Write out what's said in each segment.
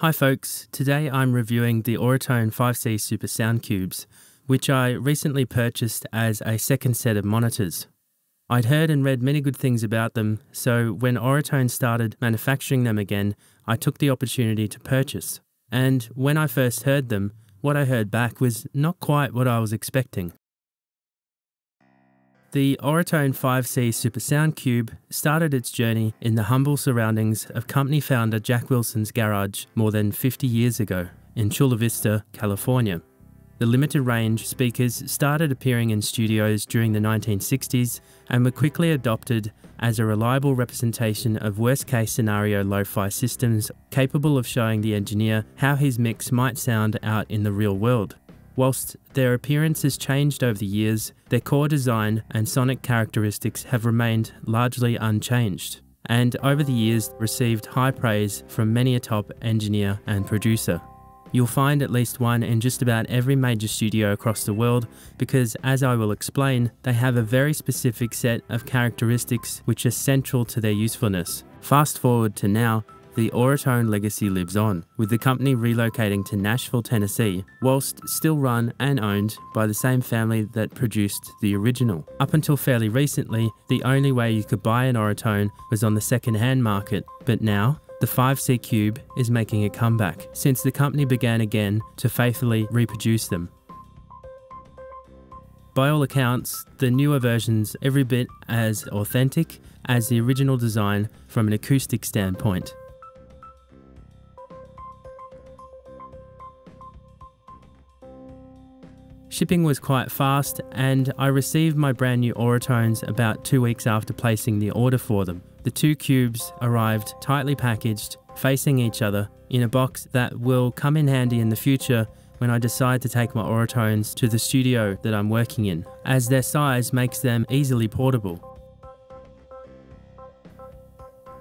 Hi folks, today I'm reviewing the Auratone 5C Super Sound Cubes, which I recently purchased as a second set of monitors. I'd heard and read many good things about them, so when Auratone started manufacturing them again, I took the opportunity to purchase. And when I first heard them, what I heard back was not quite what I was expecting. The Auratone 5C Super Sound Cube started its journey in the humble surroundings of company founder Jack Wilson's garage more than 50 years ago in Chula Vista, California. The limited range speakers started appearing in studios during the 1960s and were quickly adopted as a reliable representation of worst-case scenario lo-fi systems capable of showing the engineer how his mix might sound out in the real world. Whilst their appearance has changed over the years, their core design and sonic characteristics have remained largely unchanged, and over the years received high praise from many a top engineer and producer. You'll find at least one in just about every major studio across the world because, as I will explain, they have a very specific set of characteristics which are central to their usefulness. Fast forward to now, the Auratone legacy lives on, with the company relocating to Nashville, Tennessee, whilst still run and owned by the same family that produced the original. Up until fairly recently, the only way you could buy an Auratone was on the second-hand market, but now, the 5C Cube is making a comeback, since the company began again to faithfully reproduce them. By all accounts, the newer versions are every bit as authentic as the original design from an acoustic standpoint. Shipping was quite fast, and I received my brand new Auratones about 2 weeks after placing the order for them. The two cubes arrived tightly packaged, facing each other, in a box that will come in handy in the future when I decide to take my Auratones to the studio that I'm working in, as their size makes them easily portable.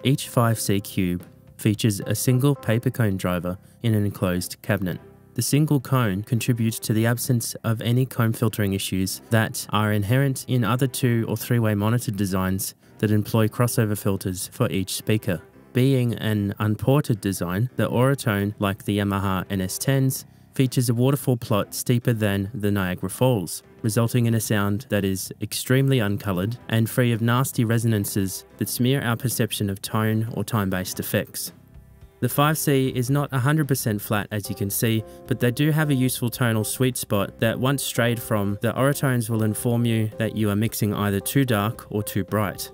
Each 5C cube features a single paper cone driver in an enclosed cabinet. The single cone contributes to the absence of any comb filtering issues that are inherent in other 2- or 3-way monitor designs that employ crossover filters for each speaker. Being an unported design, the Auratone, like the Yamaha NS10s, features a waterfall plot steeper than the Niagara Falls, resulting in a sound that is extremely uncoloured and free of nasty resonances that smear our perception of tone or time-based effects. The 5C is not 100% flat, as you can see, but they do have a useful tonal sweet spot that, once strayed from, the Auratones will inform you that you are mixing either too dark or too bright.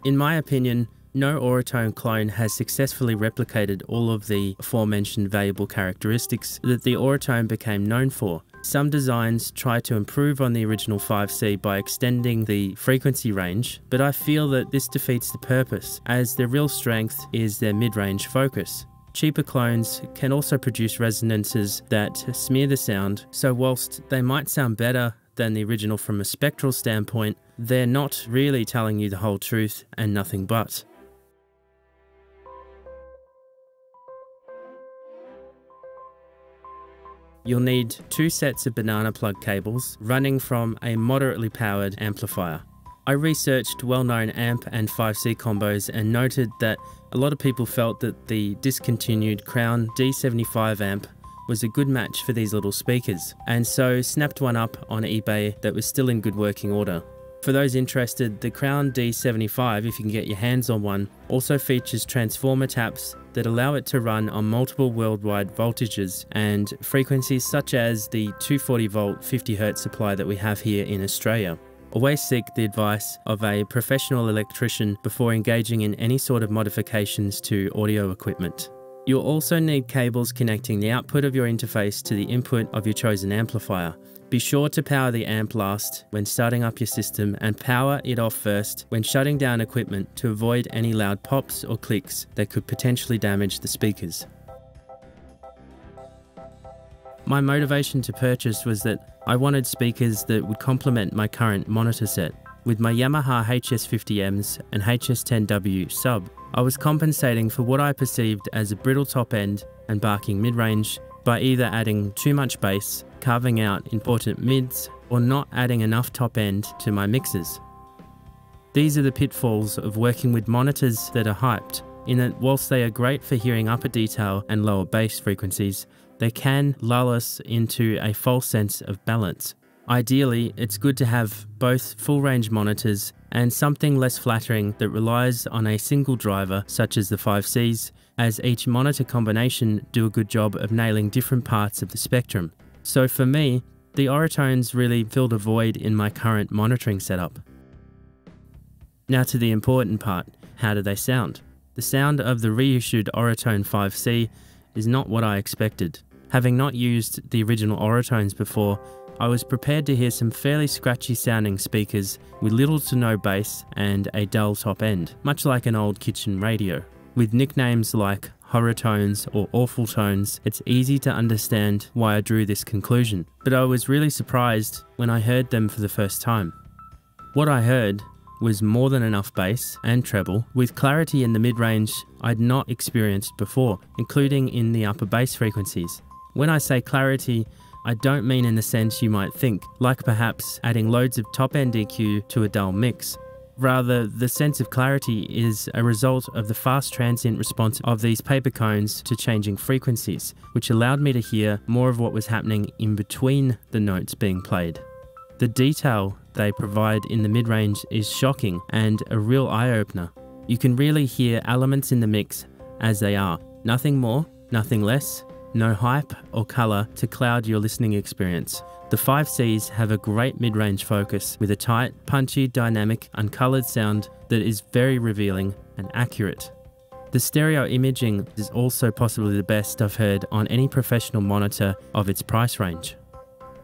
In my opinion, no Auratone clone has successfully replicated all of the aforementioned valuable characteristics that the Auratone became known for. Some designs try to improve on the original 5C by extending the frequency range, but I feel that this defeats the purpose, as their real strength is their mid-range focus. Cheaper clones can also produce resonances that smear the sound, so whilst they might sound better than the original from a spectral standpoint, they're not really telling you the whole truth and nothing but. You'll need 2 sets of banana plug cables running from a moderately powered amplifier. I researched well-known amp and 5C combos and noted that a lot of people felt that the discontinued Crown D75 amp was a good match for these little speakers, and so snapped one up on eBay that was still in good working order. For those interested, the Crown D75, if you can get your hands on one, also features transformer taps that allow it to run on multiple worldwide voltages and frequencies such as the 240 volt 50 Hz supply that we have here in Australia. Always seek the advice of a professional electrician before engaging in any sort of modifications to audio equipment. You'll also need cables connecting the output of your interface to the input of your chosen amplifier. Be sure to power the amp last when starting up your system and power it off first when shutting down equipment to avoid any loud pops or clicks that could potentially damage the speakers. My motivation to purchase was that I wanted speakers that would complement my current monitor set. With my Yamaha HS50Ms and HS10W sub, I was compensating for what I perceived as a brittle top end and barking mid-range by either adding too much bass, carving out important mids, or not adding enough top end to my mixes. These are the pitfalls of working with monitors that are hyped, in that whilst they are great for hearing upper detail and lower bass frequencies, they can lull us into a false sense of balance. Ideally, it's good to have both full-range monitors and something less flattering that relies on a single driver, such as the 5Cs, as each monitor combination do a good job of nailing different parts of the spectrum. So for me, the Auratones really filled a void in my current monitoring setup. Now to the important part, how do they sound? The sound of the reissued Auratone 5C is not what I expected. Having not used the original Auratones before, I was prepared to hear some fairly scratchy sounding speakers with little to no bass and a dull top end, much like an old kitchen radio. With nicknames like Horrortones or Awful Tones, it's easy to understand why I drew this conclusion, but I was really surprised when I heard them for the first time. What I heard was more than enough bass and treble, with clarity in the mid-range I'd not experienced before, including in the upper bass frequencies. When I say clarity, I don't mean in the sense you might think, like perhaps adding loads of top-end EQ to a dull mix. Rather, the sense of clarity is a result of the fast transient response of these paper cones to changing frequencies, which allowed me to hear more of what was happening in between the notes being played. The detail they provide in the mid-range is shocking and a real eye-opener. You can really hear elements in the mix as they are. Nothing more, nothing less. No hype or colour to cloud your listening experience. The 5Cs have a great mid-range focus with a tight, punchy, dynamic, uncoloured sound that is very revealing and accurate. The stereo imaging is also possibly the best I've heard on any professional monitor of its price range.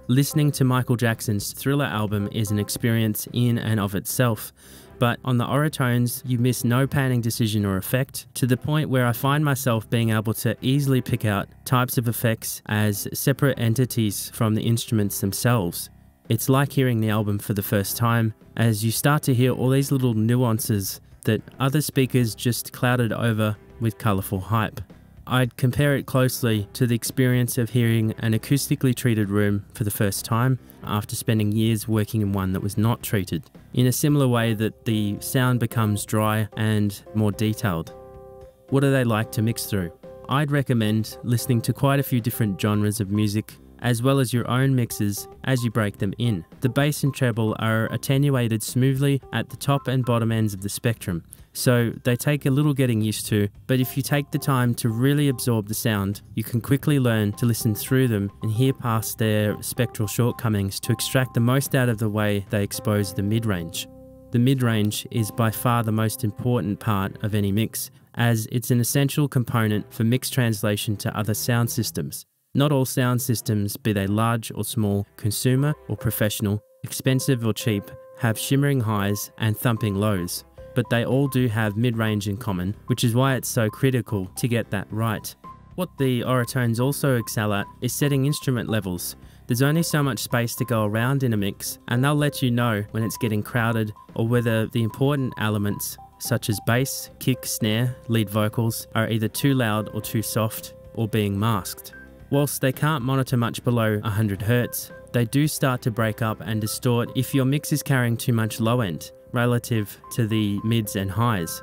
Listening to Michael Jackson's Thriller album is an experience in and of itself, but on the Auratones you miss no panning decision or effect, to the point where I find myself being able to easily pick out types of effects as separate entities from the instruments themselves. It's like hearing the album for the first time, as you start to hear all these little nuances that other speakers just clouded over with colourful hype. I'd compare it closely to the experience of hearing an acoustically treated room for the first time after spending years working in one that was not treated, in a similar way that the sound becomes dry and more detailed. What are they like to mix through? I'd recommend listening to quite a few different genres of music, as well as your own mixes as you break them in. The bass and treble are attenuated smoothly at the top and bottom ends of the spectrum, so they take a little getting used to, but if you take the time to really absorb the sound, you can quickly learn to listen through them and hear past their spectral shortcomings to extract the most out of the way they expose the mid-range. The mid-range is by far the most important part of any mix, as it's an essential component for mix translation to other sound systems. Not all sound systems, be they large or small, consumer or professional, expensive or cheap, have shimmering highs and thumping lows, but they all do have mid-range in common, which is why it's so critical to get that right. What the Auratones also excel at is setting instrument levels. There's only so much space to go around in a mix, and they'll let you know when it's getting crowded or whether the important elements, such as bass, kick, snare, lead vocals, are either too loud or too soft or being masked. Whilst they can't monitor much below 100 Hz, they do start to break up and distort if your mix is carrying too much low end relative to the mids and highs,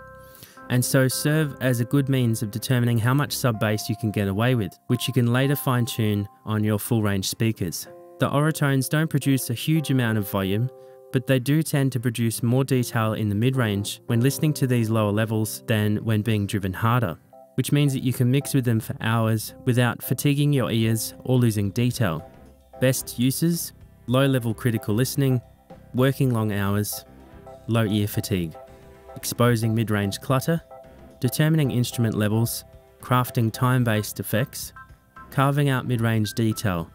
and so serve as a good means of determining how much sub-bass you can get away with, which you can later fine-tune on your full-range speakers. The Auratones don't produce a huge amount of volume, but they do tend to produce more detail in the mid-range when listening to these lower levels than when being driven harder, which means that you can mix with them for hours without fatiguing your ears or losing detail. Best uses: low-level critical listening, working long hours, low ear fatigue, exposing mid-range clutter, determining instrument levels, crafting time-based effects, carving out mid-range detail,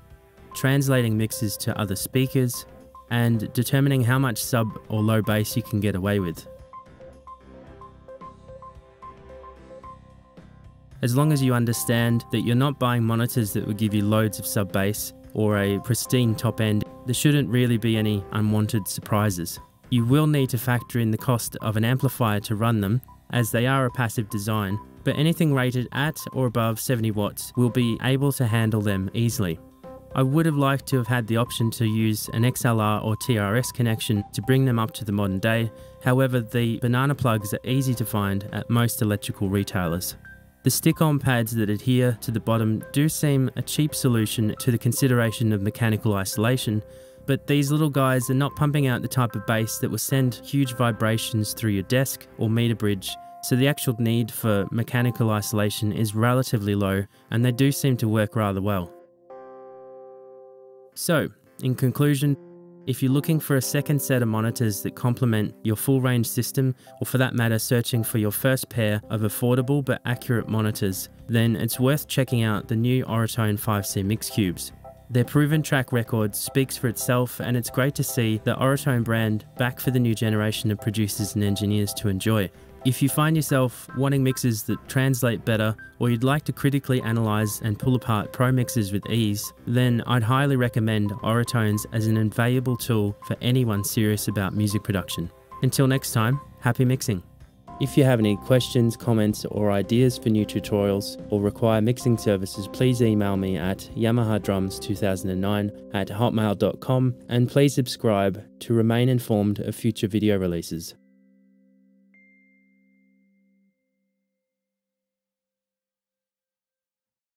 translating mixes to other speakers, and determining how much sub or low bass you can get away with. As long as you understand that you're not buying monitors that will give you loads of sub bass or a pristine top end, there shouldn't really be any unwanted surprises. You will need to factor in the cost of an amplifier to run them, as they are a passive design, but anything rated at or above 70 watts will be able to handle them easily. I would have liked to have had the option to use an XLR or TRS connection to bring them up to the modern day. However, the banana plugs are easy to find at most electrical retailers. The stick-on pads that adhere to the bottom do seem a cheap solution to the consideration of mechanical isolation, but these little guys are not pumping out the type of bass that will send huge vibrations through your desk or meter bridge, so the actual need for mechanical isolation is relatively low, and they do seem to work rather well. So, in conclusion, if you're looking for a second set of monitors that complement your full range system, or for that matter searching for your first pair of affordable but accurate monitors, then it's worth checking out the new Auratone 5C Mix Cubes. Their proven track record speaks for itself, and it's great to see the Auratone brand back for the new generation of producers and engineers to enjoy. If you find yourself wanting mixes that translate better, or you'd like to critically analyze and pull apart pro mixes with ease, then I'd highly recommend Auratones as an invaluable tool for anyone serious about music production. Until next time, happy mixing. If you have any questions, comments, or ideas for new tutorials or require mixing services, please email me at yamahadrums2009@hotmail.com, and please subscribe to remain informed of future video releases.